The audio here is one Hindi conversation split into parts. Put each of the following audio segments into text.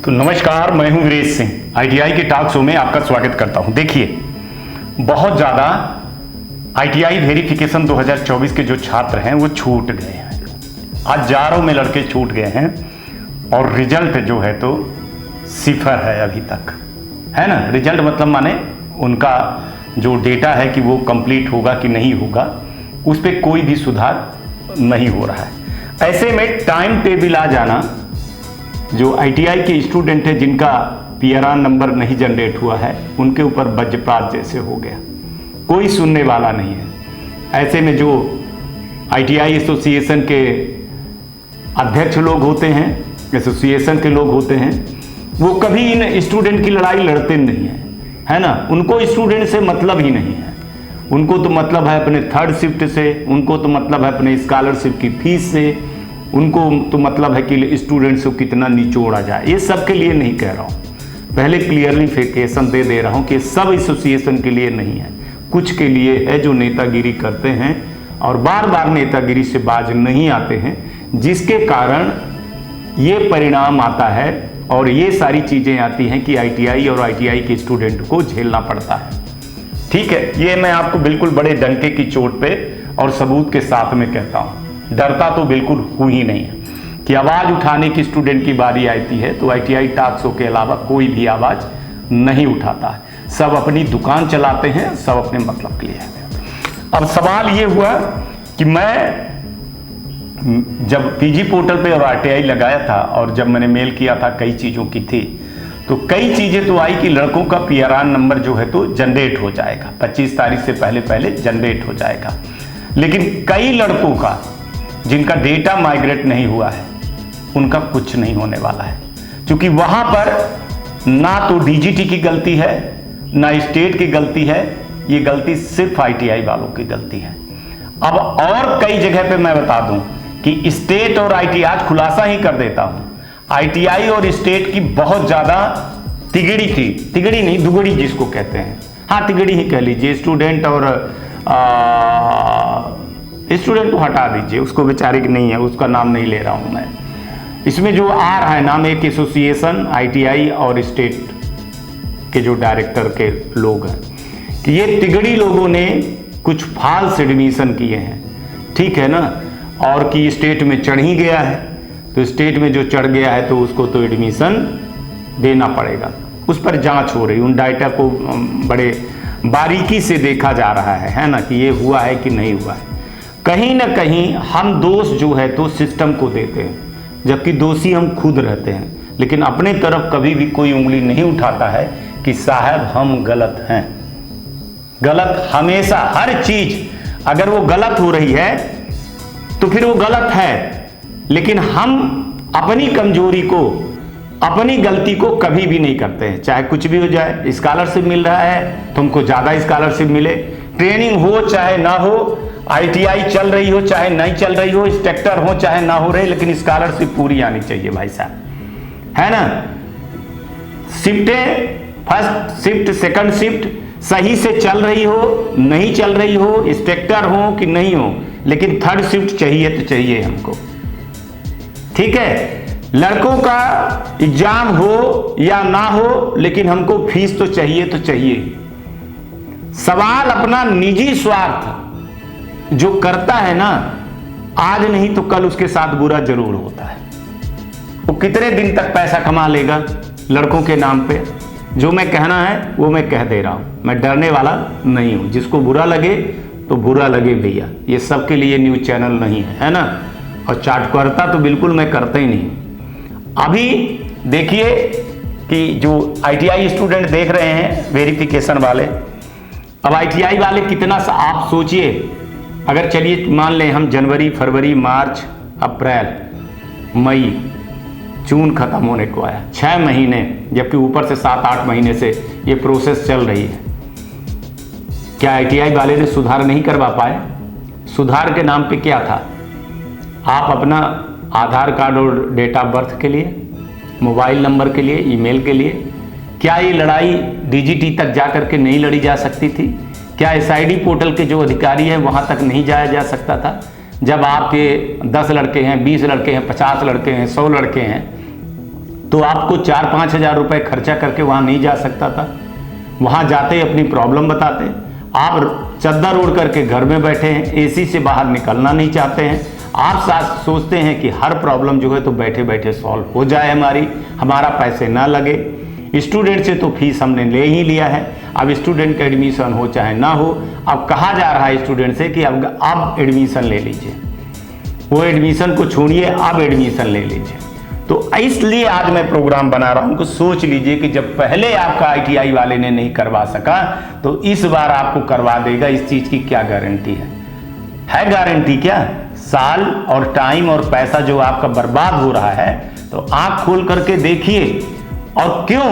तो नमस्कार, मैं हूं वीरेश सिंह। आईटीआई के टॉक शो में आपका स्वागत करता हूं। देखिए, बहुत ज़्यादा आईटीआई वेरिफिकेशन 2024 के जो छात्र हैं वो छूट गए हैं। हजारों में लड़के छूट गए हैं और रिजल्ट जो है तो सिफर है अभी तक, है ना। रिजल्ट मतलब माने उनका जो डेटा है कि वो कंप्लीट होगा कि नहीं होगा, उस पर कोई भी सुधार नहीं हो रहा है। ऐसे में टाइम टेबल आ जाना, जो आईटीआई के स्टूडेंट हैं जिनका पीआरआर नंबर नहीं जनरेट हुआ है, उनके ऊपर वज्रपात जैसे हो गया, कोई सुनने वाला नहीं है। ऐसे में जो आईटीआई एसोसिएशन के अध्यक्ष लोग होते हैं, एसोसिएशन के लोग होते हैं, वो कभी इन स्टूडेंट की लड़ाई लड़ते नहीं हैं, है ना। उनको स्टूडेंट से मतलब ही नहीं है। उनको तो मतलब है अपने थर्ड शिफ्ट से, उनको तो मतलब है अपने स्कॉलरशिप की फीस से, उनको तो मतलब है कि स्टूडेंट्स को कितना निचोड़ा जाए। ये सब के लिए नहीं कह रहा हूँ, पहले क्लियरलिफिकेशन दे रहा हूँ कि सब एसोसिएशन के लिए नहीं है, कुछ के लिए है जो नेतागिरी करते हैं और बार बार नेतागिरी से बाज नहीं आते हैं, जिसके कारण ये परिणाम आता है और ये सारी चीज़ें आती हैं कि आईटीआई और आईटीआई के स्टूडेंट को झेलना पड़ता है। ठीक है, ये मैं आपको बिल्कुल बड़े डंके की चोट पे और सबूत के साथ में कहता हूँ। डरता तो बिल्कुल हूँ ही नहीं है कि आवाज़ उठाने की स्टूडेंट की बारी आती है तो आईटीआई टॉक शो के अलावा कोई भी आवाज़ नहीं उठाता है। सब अपनी दुकान चलाते हैं, सब अपने मतलब के लिए है। अब सवाल ये हुआ कि मैं जब पीजी पोर्टल पे और आरटीआई लगाया था और जब मैंने मेल किया था, कई चीज़ों की थी, तो कई चीज़ें तो आई कि लड़कों का पीआरआर नंबर जो है तो जनरेट हो जाएगा, 25 तारीख से पहले जनरेट हो जाएगा। लेकिन कई लड़कों का जिनका डेटा माइग्रेट नहीं हुआ है, उनका कुछ नहीं होने वाला है, क्योंकि वहां पर ना तो डीजीटी की गलती है ना स्टेट की गलती है, ये गलती सिर्फ आईटीआई वालों की गलती है। अब और कई जगह पे मैं बता दूं कि स्टेट और आईटीआई, आज खुलासा ही कर देता हूं, आईटीआई और स्टेट की बहुत ज्यादा तिगड़ी थी, तिगड़ी नहीं दुगड़ी जिसको कहते हैं, हाँ तिगड़ी ही कह लीजिए। स्टूडेंट और स्टूडेंट को हटा दीजिए, उसको बेचारे की नहीं है, उसका नाम नहीं ले रहा हूं मैं। इसमें जो आ रहा है नाम, एक एसोसिएशन आईटीआई और स्टेट के जो डायरेक्टर के लोग हैं, कि ये तिगड़ी लोगों ने कुछ फॉल्स एडमिशन किए हैं, ठीक है ना, और कि स्टेट में चढ़ ही गया है, तो स्टेट में जो चढ़ गया है तो उसको तो एडमिशन देना पड़ेगा। उस पर जांच हो रही, उन डाटा को बड़े बारीकी से देखा जा रहा है ना, कि ये हुआ है कि नहीं हुआ है। कहीं ना कहीं हम दोष जो है तो सिस्टम को देते हैं, जबकि दोषी हम खुद रहते हैं, लेकिन अपने तरफ कभी भी कोई उंगली नहीं उठाता है कि साहब हम गलत हैं। गलत हमेशा, हर चीज अगर वो गलत हो रही है तो फिर वो गलत है, लेकिन हम अपनी कमजोरी को, अपनी गलती को कभी भी नहीं करते हैं। चाहे कुछ भी हो जाए, स्कॉलरशिप मिल रहा है तुमको ज़्यादा स्कॉलरशिप मिले, ट्रेनिंग हो चाहे ना हो, आईटीआई चल रही हो चाहे नहीं चल रही हो, इंस्ट्रक्टर हो चाहे ना हो रहे, लेकिन स्कॉलरशिप पूरी आनी चाहिए भाई साहब, है ना। शिफ्टें, फर्स्ट शिफ्ट सेकंड शिफ्ट सही से चल रही हो नहीं चल रही हो, इंस्ट्रक्टर हो कि नहीं हो, लेकिन थर्ड शिफ्ट चाहिए तो चाहिए हमको, ठीक है। लड़कों का एग्जाम हो या ना हो, लेकिन हमको फीस तो चाहिए तो चाहिए। सवाल अपना निजी स्वार्थ जो करता है ना, आज नहीं तो कल उसके साथ बुरा जरूर होता है। वो कितने दिन तक पैसा कमा लेगा लड़कों के नाम पे। जो मैं कहना है वो मैं कह दे रहा हूं, मैं डरने वाला नहीं हूं। जिसको बुरा लगे तो बुरा लगे भैया, ये सबके लिए न्यूज चैनल नहीं है ना। और चाटुकारिता तो बिल्कुल मैं करता ही नहीं। अभी देखिए कि जो आईटीआई स्टूडेंट देख रहे हैं वेरिफिकेशन वाले, अब आईटीआई वाले कितना सा आप सोचिए, अगर चलिए मान लें हम जनवरी फरवरी मार्च अप्रैल मई जून खत्म होने को आया, 6 महीने, जबकि ऊपर से 7-8 महीने से ये प्रोसेस चल रही है। क्या आईटीआई वाले ने सुधार नहीं करवा पाए? सुधार के नाम पे क्या था? आप अपना आधार कार्ड और डेट ऑफ बर्थ के लिए, मोबाइल नंबर के लिए, ईमेल के लिए, क्या ये लड़ाई डीजीटी तक जा करके नहीं लड़ी जा सकती थी? क्या एसआईडी पोर्टल के जो अधिकारी हैं वहाँ तक नहीं जाया जा सकता था? जब आपके 10 लड़के हैं, 20 लड़के हैं, 50 लड़के हैं, 100 लड़के हैं, तो आपको 4-5 हज़ार रुपये खर्चा करके वहाँ नहीं जा सकता था। वहाँ जाते अपनी प्रॉब्लम बताते। आप चद्दर ओढ़ करके घर में बैठे हैं, एसी से बाहर निकलना नहीं चाहते हैं। आप सोचते हैं कि हर प्रॉब्लम जो है तो बैठे बैठे सॉल्व हो जाए, हमारा पैसे ना लगे। स्टूडेंट से तो फीस हमने ले ही लिया है, अब स्टूडेंट का एडमिशन हो चाहे ना हो, अब कहा जा रहा है स्टूडेंट से कि अब एडमिशन ले लीजिए, वो एडमिशन को छोड़िए, अब एडमिशन ले लीजिए। तो इसलिए आज मैं प्रोग्राम बना रहा हूं कि सोच लीजिए कि जब पहले आपका ITI वाले ने नहीं करवा सका तो इस बार आपको करवा देगा। इस चीज की क्या गारंटी है गारंटी क्या? साल और टाइम और पैसा जो आपका बर्बाद हो रहा है, तो आंख खोल करके देखिए। और क्यों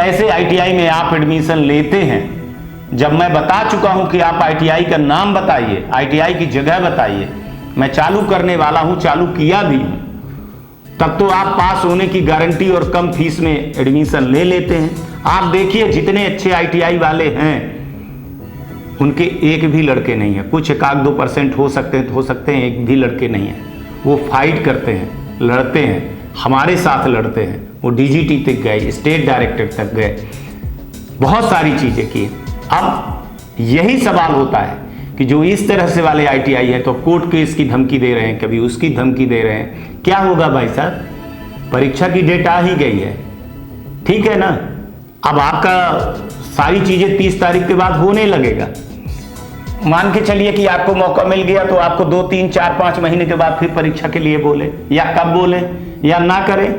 ऐसे ITI में आप एडमिशन लेते हैं, जब मैं बता चुका हूं कि आप ITI का नाम बताइए, ITI की जगह बताइए, मैं चालू करने वाला हूं, चालू किया भी हूं, तब तो आप पास होने की गारंटी और कम फीस में एडमिशन ले लेते हैं। आप देखिए जितने अच्छे ITI वाले हैं उनके एक भी लड़के नहीं है। कुछ 1-2% हो सकते हैं, एक भी लड़के नहीं है। वो फाइट करते हैं, लड़ते हैं, हमारे साथ लड़ते हैं। वो DGT तक गए, स्टेट डायरेक्टर तक गए, बहुत सारी चीजें की। अब यही सवाल होता है कि जो इस तरह से वाले ITI है तो कोर्ट केस की धमकी दे रहे हैं, कभी उसकी धमकी दे रहे हैं। क्या होगा भाई साहब? परीक्षा की डेट आ ही गई है, ठीक है ना? अब आपका सारी चीजें 30 तारीख के बाद होने लगेगा। मान के चलिए कि आपको मौका मिल गया तो आपको 2, 3, 4, 5 महीने के बाद फिर परीक्षा के लिए बोले, या कब बोले या ना करें।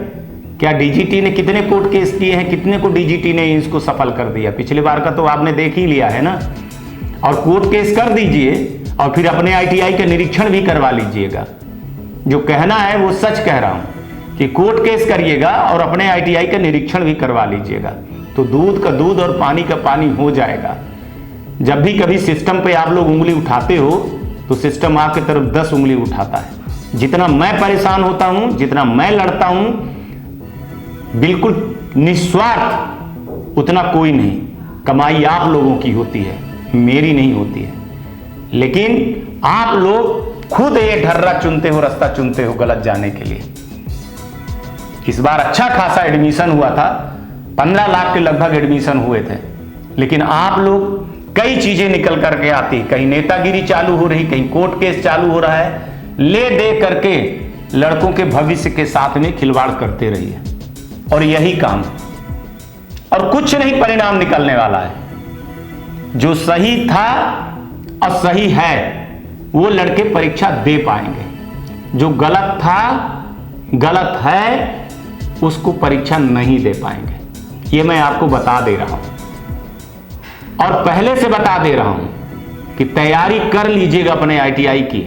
क्या DGT ने कितने कोर्ट केस किए हैं, कितने को DGT ने इसको सफल कर दिया? पिछले बार का तो आपने देख ही लिया है ना। और कोर्ट केस कर दीजिए और फिर अपने ITI का निरीक्षण भी करवा लीजिएगा। जो कहना है वो सच कह रहा हूं कि कोर्ट केस करिएगा और अपने ITI का निरीक्षण भी करवा लीजिएगा, तो दूध का दूध और पानी का पानी हो जाएगा। जब भी कभी सिस्टम पे आप लोग उंगली उठाते हो तो सिस्टम आपकी तरफ 10 उंगली उठाता है। जितना मैं परेशान होता हूं, जितना मैं लड़ता हूं, बिल्कुल निस्वार्थ, उतना कोई नहीं। कमाई आप लोगों की होती है, मेरी नहीं होती है। लेकिन आप लोग खुद ये ढर्रा चुनते हो, रास्ता चुनते हो गलत जाने के लिए। इस बार अच्छा खासा एडमिशन हुआ था, 15 लाख के लगभग एडमिशन हुए थे, लेकिन आप लोग कई चीजें निकल करके आती, कहीं नेतागिरी चालू हो रही, कहीं कोर्ट केस चालू हो रहा है, ले दे करके लड़कों के भविष्य के साथ में खिलवाड़ करते रहिए। और यही काम, और कुछ नहीं परिणाम निकलने वाला है। जो सही था और सही है वो लड़के परीक्षा दे पाएंगे, जो गलत था, गलत है, उसको परीक्षा नहीं दे पाएंगे। ये मैं आपको बता दे रहा हूं और पहले से बता दे रहा हूं कि तैयारी कर लीजिएगा अपने ITI की।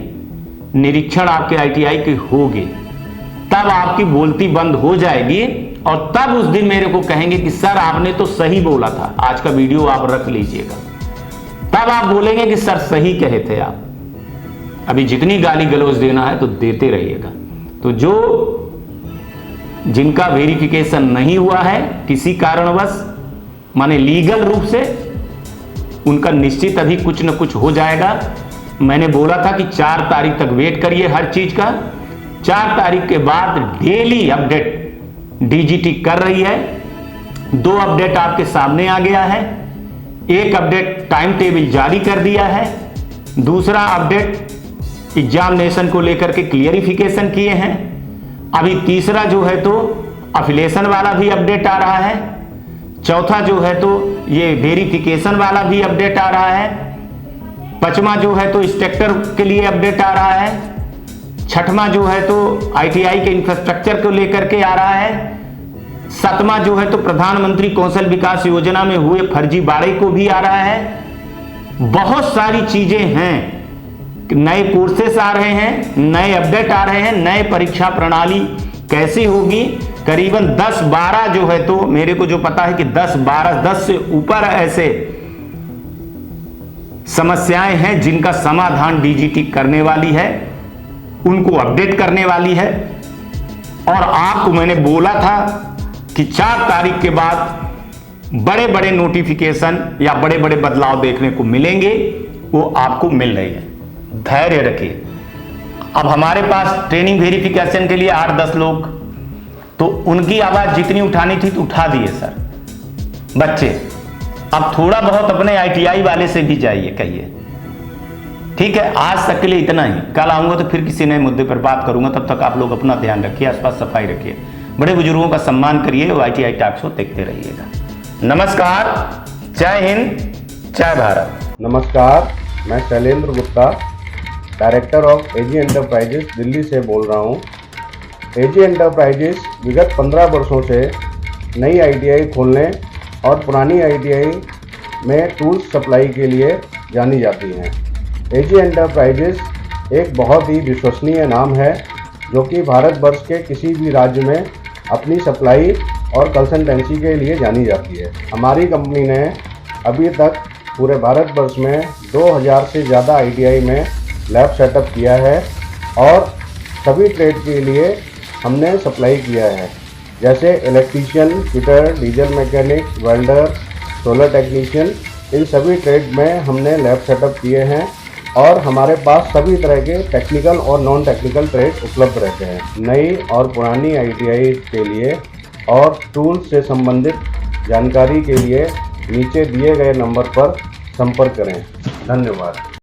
निरीक्षण आपके ITI के होगे, तब आपकी बोलती बंद हो जाएगी और तब उस दिन मेरे को कहेंगे कि सर आपने तो सही बोला था। आज का वीडियो आप रख लीजिएगा, तब आप बोलेंगे कि सर सही कहे थे आप। अभी जितनी गाली गलौज देना है तो देते रहिएगा। तो जो जिनका वेरिफिकेशन नहीं हुआ है किसी कारणवश, माने लीगल रूप से, उनका निश्चित अभी कुछ न कुछ हो जाएगा। मैंने बोला था कि 4 तारीख तक वेट करिए हर चीज का। 4 तारीख के बाद डेली अपडेट DGT कर रही है। 2 अपडेट आपके सामने आ गया है। एक अपडेट टाइम टेबल जारी कर दिया है, दूसरा अपडेट एग्जामिनेशन को लेकर के क्लियरिफिकेशन किए हैं। अभी तीसरा जो है तो अफिलिएशन वाला भी अपडेट आ रहा है। चौथा जो है तो ये वेरिफिकेशन वाला भी अपडेट आ रहा है। पांचवा जो है तो इंस्ट्रक्टर के लिए अपडेट आ रहा है। छठवां जो है तो ITI के इंफ्रास्ट्रक्चर को लेकर के आ रहा है। 7वां जो है तो प्रधानमंत्री कौशल विकास योजना में हुए फर्जीवाड़े को भी आ रहा है। बहुत सारी चीजें हैं, नए कोर्सेस आ रहे हैं, नए अपडेट आ रहे हैं, नए परीक्षा प्रणाली कैसी होगी। करीबन 10-12 जो है तो मेरे को जो पता है कि 10 से ऊपर ऐसे समस्याएं हैं जिनका समाधान DGT करने वाली है, उनको अपडेट करने वाली है। और आपको मैंने बोला था कि 4 तारीख के बाद बड़े बड़े नोटिफिकेशन या बड़े बड़े बदलाव देखने को मिलेंगे, वो आपको मिल रही है। धैर्य रखिए। अब हमारे पास ट्रेनिंग वेरिफिकेशन के लिए 8-10 लोग तो उनकी आवाज जितनी उठानी थी तो उठा दिए सर बच्चे। अब थोड़ा बहुत अपने आईटीआई वाले से भी जाइए, कहिए ठीक है। आज तक के लिए इतना ही, कल आऊंगा तो फिर किसी नए मुद्दे पर बात करूंगा। तब तक आप लोग अपना ध्यान रखिए, आसपास सफाई रखिए, बड़े बुजुर्गों का सम्मान करिए और आईटीआई टॉक्स को देखते रहिएगा। नमस्कार, जय हिंद, जय भारत। नमस्कार, मैं Shailendra Gupta, director of AG enterprises Delhi से बोल रहा हूँ। एजी एंटरप्राइजेस विगत 15 वर्षों से नई आईटीआई खोलने और पुरानी आईटीआई में टूल्स सप्लाई के लिए जानी जाती हैं। एजी एंटरप्राइजेस एक बहुत ही विश्वसनीय नाम है जो कि भारतवर्ष के किसी भी राज्य में अपनी सप्लाई और कंसल्टेंसी के लिए जानी जाती है। हमारी कंपनी ने अभी तक पूरे भारतवर्ष में 2000 से ज़्यादा आईटीआई में लैब सेटअप किया है और सभी ट्रेड के लिए हमने सप्लाई किया है, जैसे electrician, fitter, diesel mechanic, welder, solar technician, इन सभी ट्रेड में हमने लैब सेटअप किए हैं और हमारे पास सभी तरह के टेक्निकल और नॉन टेक्निकल ट्रेड उपलब्ध रहते हैं। नई और पुरानी आईटीआई के लिए और टूल्स से संबंधित जानकारी के लिए नीचे दिए गए नंबर पर संपर्क करें। धन्यवाद।